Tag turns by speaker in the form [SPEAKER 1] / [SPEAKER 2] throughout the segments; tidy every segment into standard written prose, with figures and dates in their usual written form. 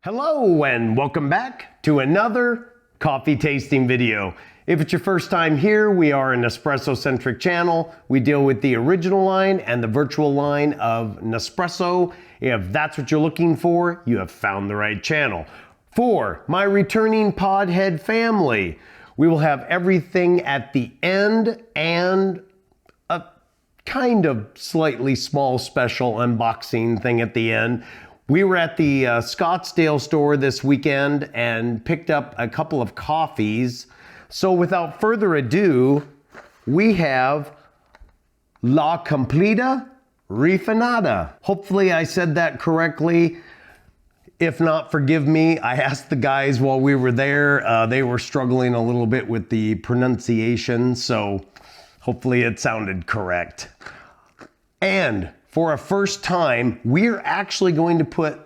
[SPEAKER 1] Hello and welcome back to another coffee tasting video. If it's your first time here, we are an Nespresso-centric channel. We deal with the original line and the virtual line of Nespresso. If that's what you're looking for, you have found the right channel. For my returning podhead family, we will have everything at the end and a kind of slightly small special unboxing thing at the end. We were at the Scottsdale store this weekend and picked up a couple of coffees. So without further ado, we have La Cumplida Refinada. Hopefully I said that correctly. If not, forgive me. I asked the guys while we were there. They were struggling a little bit with the pronunciation, so hopefully it sounded correct. And for a first time, we're actually going to put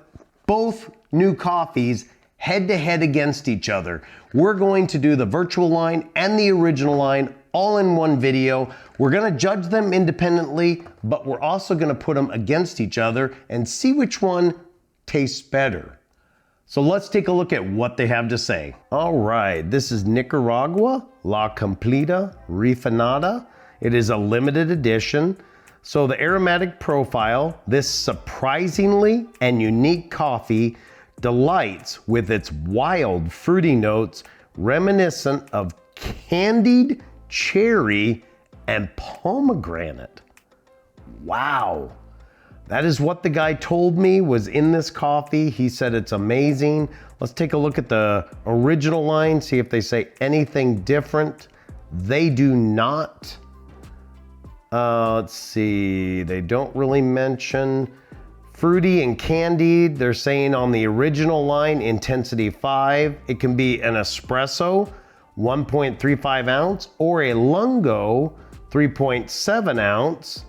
[SPEAKER 1] both new coffees head to head against each other. We're going to do the virtual line and the original line all in one video. We're gonna judge them independently, but we're also gonna put them against each other and see which one tastes better. So let's take a look at what they have to say. All right, this is Nicaragua La Cumplida Refinada. It is a limited edition. So the aromatic profile, this surprisingly and unique coffee delights with its wild fruity notes reminiscent of candied cherry and pomegranate. Wow. That is what the guy told me was in this coffee. He said it's amazing. Let's take a look at the original line, see if they say anything different. They do not. Let's see, they don't really mention fruity and candied. They're saying on the original line, intensity 5. It can be an espresso, 1.35 ounce, or a lungo, 3.7 ounce.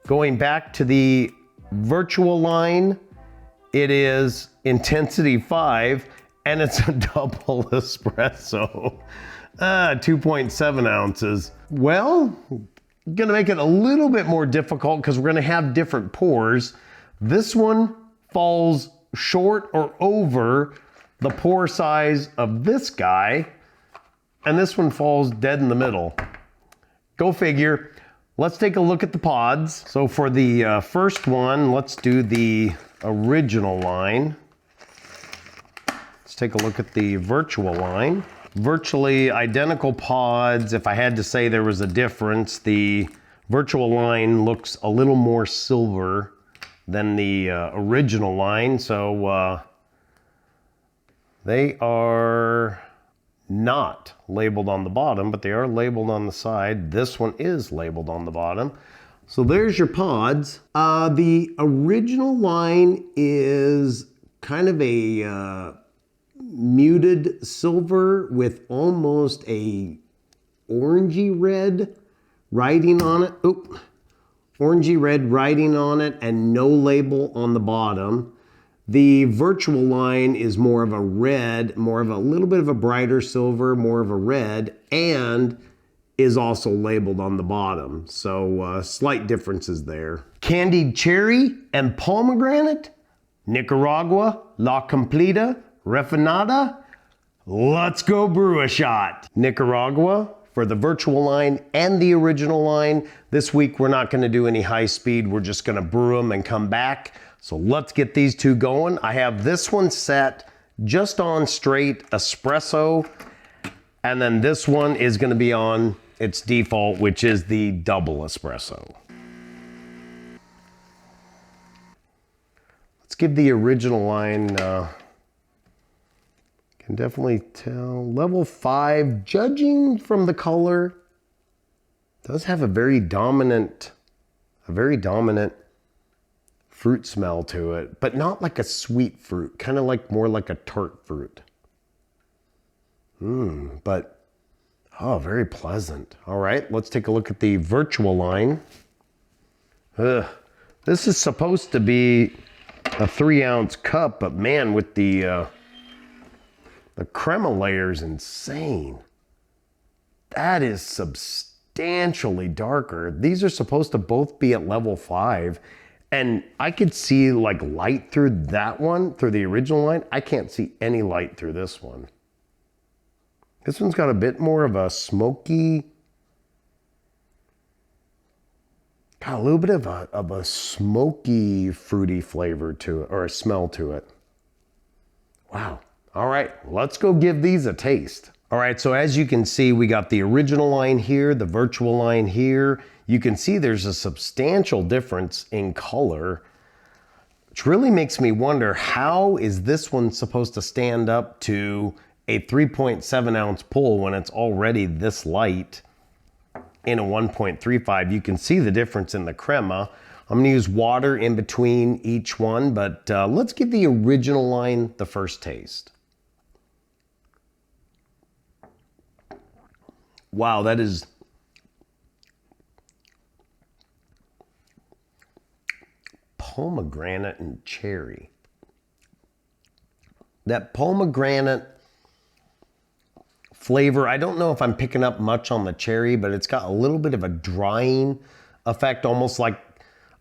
[SPEAKER 1] Going back to the virtual line, it is intensity 5, and it's a double espresso. 2.7 ounces. Well, gonna make it a little bit more difficult because we're gonna have different pours. This one falls short or over the pour size of this guy, and this one falls dead in the middle. Go figure. Let's take a look at the pods. So for the first one, let's do the original line. Let's take a look at the virtual line. Virtually identical pods. If I had to say there was a difference, the virtual line looks a little more silver than the original line. So they are not labeled on the bottom, but they are labeled on the side. This one is labeled on the bottom. So there's your pods. The original line is kind of a muted silver with almost a orangey red writing on it. Oop. Orangey red writing on it and no label on the bottom. The virtual line is more of a red, more of a little bit of a brighter silver, more of a red, and is also labeled on the bottom. So slight differences there. Candied cherry and pomegranate, Nicaragua La Cumplida Refinada. Let's go brew a shot. Nicaragua for the virtual line and the original line. This week we're not gonna do any high speed. We're just gonna brew them and come back. So let's get these two going. I have this one set just on straight espresso. And then this one is gonna be on its default, which is the double espresso. Let's give the original line, can definitely tell, level 5, judging from the color, does have a very dominant fruit smell to it, but not like a sweet fruit, kind of like more like a tart fruit. But, oh, very pleasant. All right, let's take a look at the virtual line. This is supposed to be a 3-ounce cup, but man, with the crema layer is insane. That is substantially darker. These are supposed to both be at level 5, And I could see like light through that one, through the original line. I can't see any light through this one. This one's got a bit more of a smoky, got a little bit of a smoky, fruity flavor to it, or a smell to it. Wow. All right, let's go give these a taste. All right, so as you can see, we got the original line here, the virtual line here. You can see there's a substantial difference in color, which really makes me wonder, how is this one supposed to stand up to a 3.7 ounce pull when it's already this light in a 1.35? You can see the difference in the crema. I'm gonna use water in between each one, but let's give the original line the first taste. Wow, that is pomegranate and cherry. That pomegranate flavor, I don't know if I'm picking up much on the cherry, but it's got a little bit of a drying effect, almost like,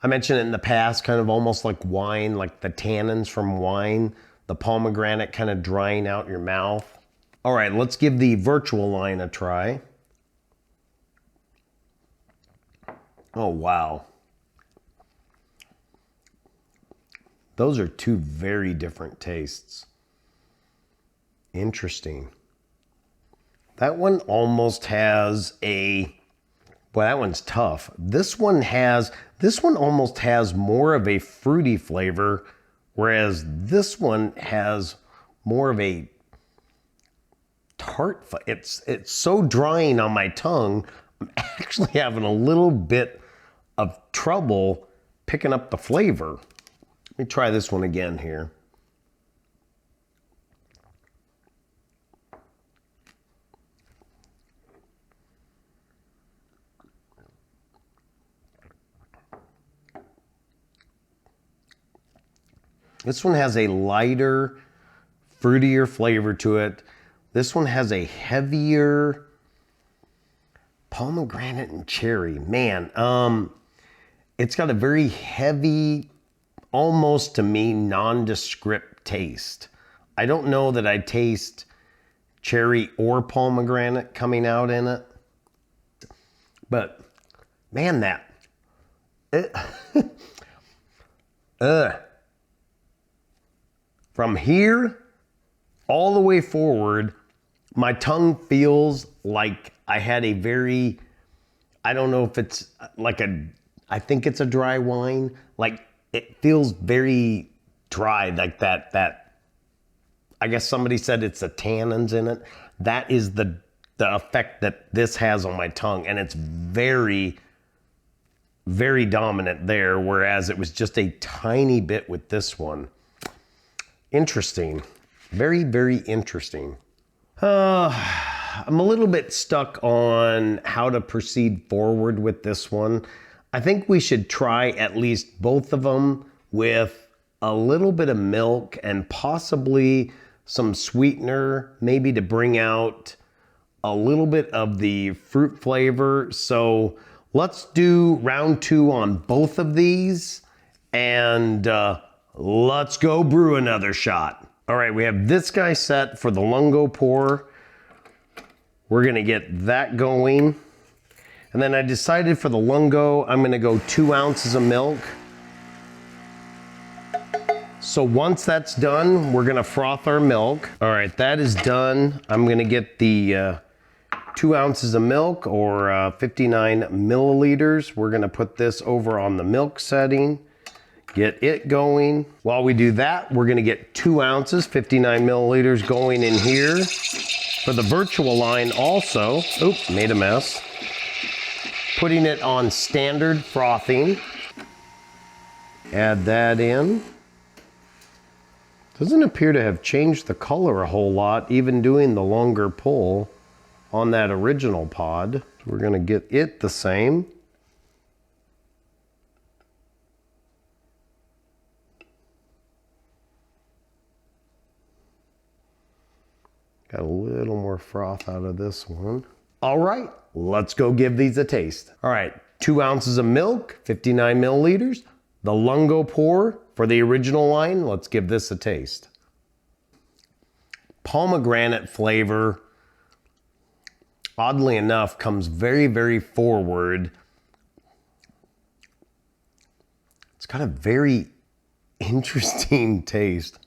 [SPEAKER 1] I mentioned it in the past, kind of almost like wine, like the tannins from wine, the pomegranate kind of drying out your mouth. All right, let's give the virtual line a try. Oh, wow. Those are two very different tastes. Interesting. That one almost has a, well, that one's tough. This one almost has more of a fruity flavor, whereas this one has more of a tart. It's so drying on my tongue. I'm actually having a little bit of trouble picking up the flavor. Let me try this one again here. This one has a lighter, fruitier flavor to it. This one has a heavier pomegranate and cherry. Man, it's got a very heavy, almost to me, nondescript taste. I don't know that I taste cherry or pomegranate coming out in it. But man, from here all the way forward, my tongue feels like I had a very, I don't know if it's like I think it's a dry wine. Like it feels very dry, like that, I guess somebody said it's the tannins in it. That is the effect that this has on my tongue. And it's very, very dominant there, whereas it was just a tiny bit with this one. Interesting. Very, very interesting. I'm a little bit stuck on how to proceed forward with this one. I think we should try at least both of them with a little bit of milk and possibly some sweetener, maybe to bring out a little bit of the fruit flavor. So let's do round 2 on both of these, and let's go brew another shot. All right, we have this guy set for the lungo pour. We're gonna get that going. And then I decided for the lungo, I'm gonna go 2 ounces of milk. So once that's done, we're gonna froth our milk. All right, that is done. I'm gonna get the 2 ounces of milk, or 59 milliliters. We're gonna put this over on the milk setting, get it going. While we do that, we're gonna get 2 ounces, 59 milliliters going in here. For the virtual line also, oops, made a mess. Putting it on standard frothing. Add that in. Doesn't appear to have changed the color a whole lot, even doing the longer pull on that original pod. So we're gonna get it the same. Got a little more froth out of this one. All right, let's go give these a taste. All right, 2 ounces of milk, 59 milliliters, the Lungo pour for the original line. Let's give this a taste. Pomegranate flavor, oddly enough, comes very, very forward. It's got a very interesting taste.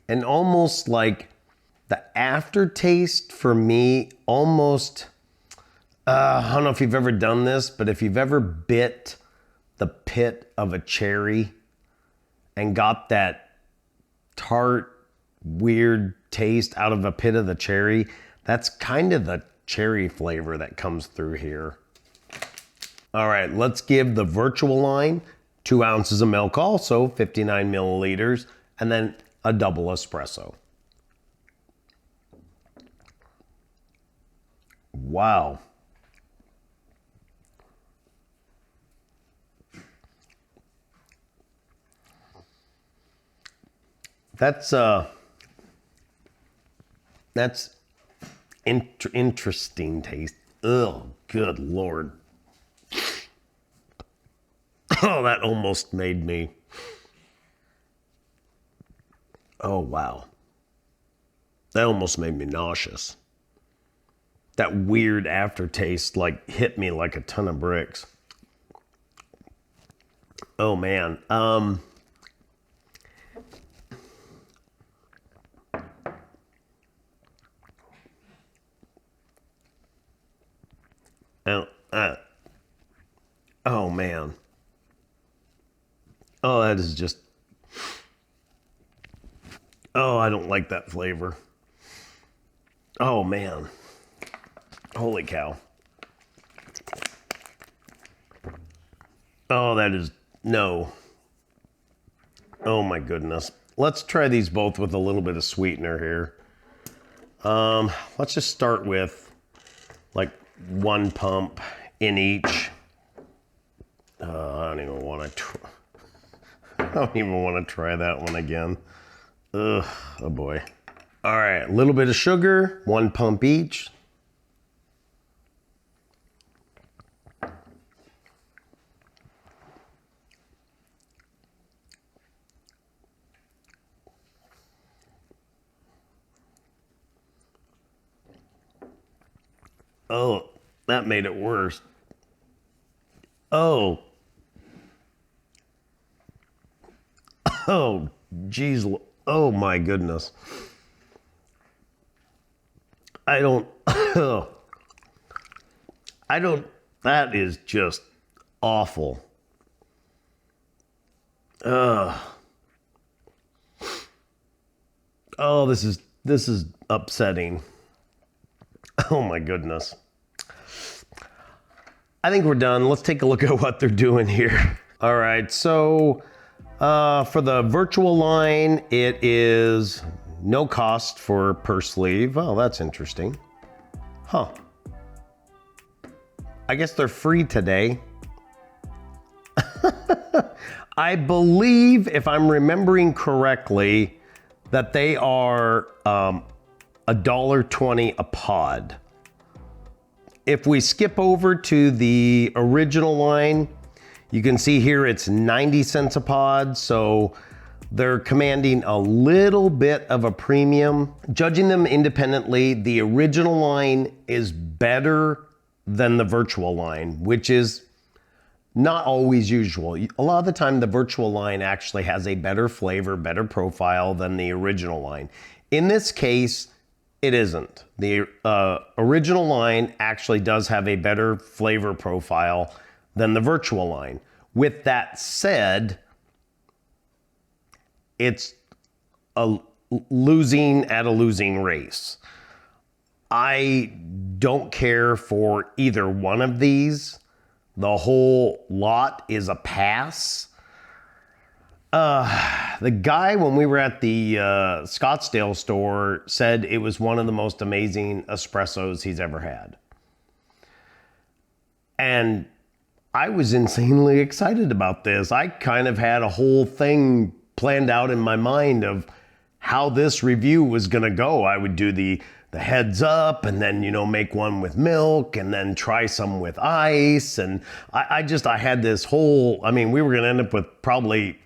[SPEAKER 1] And almost like the aftertaste for me, almost, I don't know if you've ever done this, but if you've ever bit the pit of a cherry and got that tart, weird taste out of a pit of the cherry, that's kind of the cherry flavor that comes through here. All right, let's give the Vertuo line 2 ounces of milk, also 59 milliliters, and then a double espresso. Wow. That's interesting taste. Oh, good Lord. Oh, that almost made me. Oh, wow. That almost made me nauseous. That weird aftertaste like hit me like a ton of bricks. Oh, man. Oh, man. Oh, that is just... Oh, I don't like that flavor. Oh, man. Holy cow. Oh, that is... No. Oh, my goodness. Let's try these both with a little bit of sweetener here. Let's just start with like 1 pump in each. I don't even want to try that one again. Ugh, oh boy. All right, a little bit of sugar, 1 pump each. Oh, that made it worse. Oh. Oh, geez. Oh, my goodness. That is just awful. Oh, this is upsetting. Oh my goodness. I think we're done. Let's take a look at what they're doing here. All right, so for the Vertuo line, it is no cost per sleeve. Oh, that's interesting. Huh. I guess they're free today. I believe, if I'm remembering correctly, that they are $1.20 a pod. If we skip over to the original line, you can see here it's 90 cents a pod, so they're commanding a little bit of a premium. Judging them independently, the original line is better than the Vertuo line, which is not always usual. A lot of the time, the Vertuo line actually has a better flavor, better profile than the original line. In this case, it isn't. The original line actually does have a better flavor profile than the Vertuo line. With that said, it's losing at a losing race. I don't care for either one of these. The whole lot is a pass. The guy, when we were at the Scottsdale store, said it was one of the most amazing espressos he's ever had. And I was insanely excited about this. I kind of had a whole thing planned out in my mind of how this review was gonna go. I would do the heads up and then, you know, make one with milk and then try some with ice. And I had this whole, I mean, we were gonna end up with probably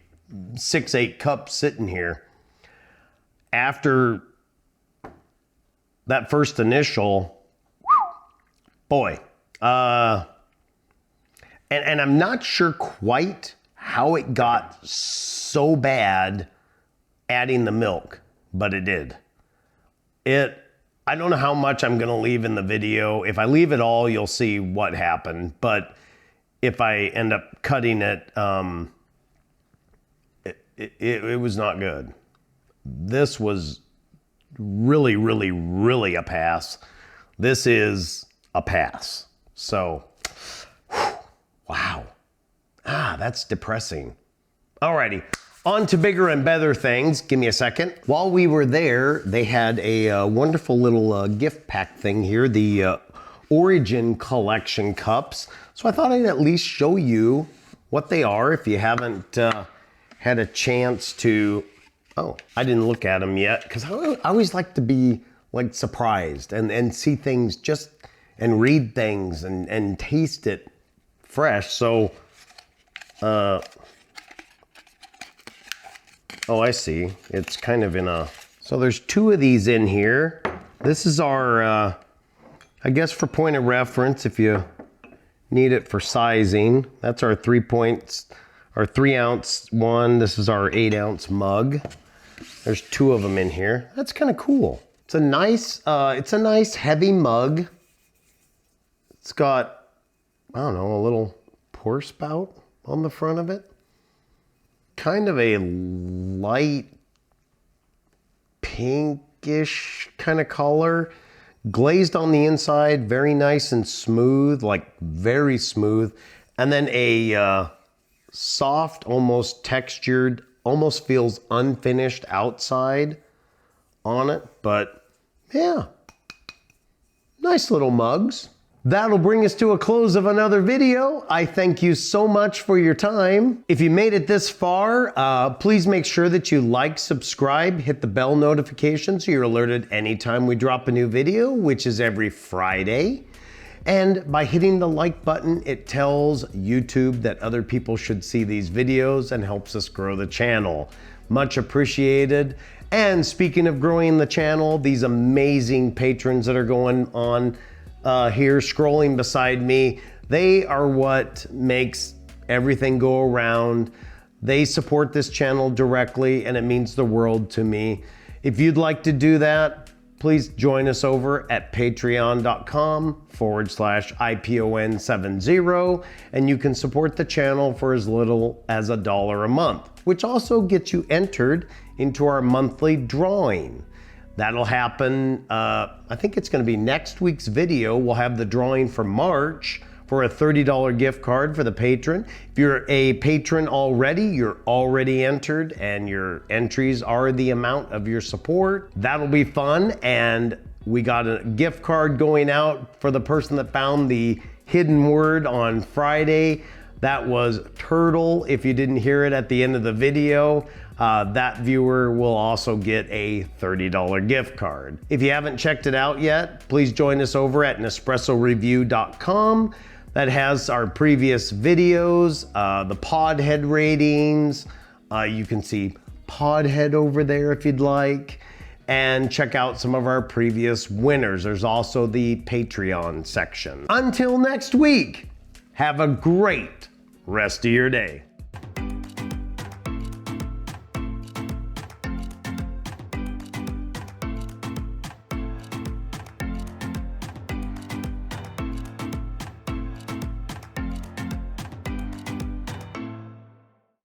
[SPEAKER 1] 6-8 cups sitting here. After that first initial, boy, and I'm not sure quite how it got so bad adding the milk, but it did. I don't know how much I'm gonna leave in the video. If I leave it all, you'll see what happened. But if I end up cutting it, it was not good. This was really, really, really a pass. This is a pass. So, wow. That's depressing. Alrighty. On to bigger and better things. Give me a second. While we were there, they had a wonderful little gift pack thing here, the Origin Collection cups. So I thought I'd at least show you what they are if you haven't had a chance to. Oh, I didn't look at them yet because I always like to be like surprised and see things just and read things and taste it fresh. So, oh, I see. It's kind of in a, so there's 2 of these in here. This is our, I guess for point of reference, if you need it for sizing, that's our 3 ounce one. This is our 8 ounce mug. There's 2 of them in here. That's kind of cool. It's a nice heavy mug. It's got, I don't know, a little pour spout on the front of it. Kind of a light pinkish kind of color. Glazed on the inside, very nice and smooth, like very smooth. And then a soft, almost textured, almost feels unfinished outside on it. But yeah, nice little mugs. That'll bring us to a close of another video. I thank you so much for your time. If you made it this far, please make sure that you like, subscribe, hit the bell notification so you're alerted anytime we drop a new video, which is every Friday. And by hitting the like button, it tells YouTube that other people should see these videos and helps us grow the channel. Much appreciated. And speaking of growing the channel, these amazing patrons that are going on here scrolling beside me, they are what makes everything go around. They support this channel directly and it means the world to me. If you'd like to do that, please join us over at patreon.com/IPON70 and you can support the channel for as little as $1 a month, which also gets you entered into our monthly drawing. That'll happen, I think it's gonna be next week's video. We'll have the drawing for March for a $30 gift card for the patron. If you're a patron already, you're already entered and your entries are the amount of your support. That'll be fun. And we got a gift card going out for the person that found the hidden word on Friday. That was turtle. If you didn't hear it at the end of the video, that viewer will also get a $30 gift card. If you haven't checked it out yet, please join us over at NespressoReview.com. That has our previous videos, the Podhead ratings. You can see Podhead over there if you'd like. And check out some of our previous winners. There's also the Patreon section. Until next week, have a great rest of your day.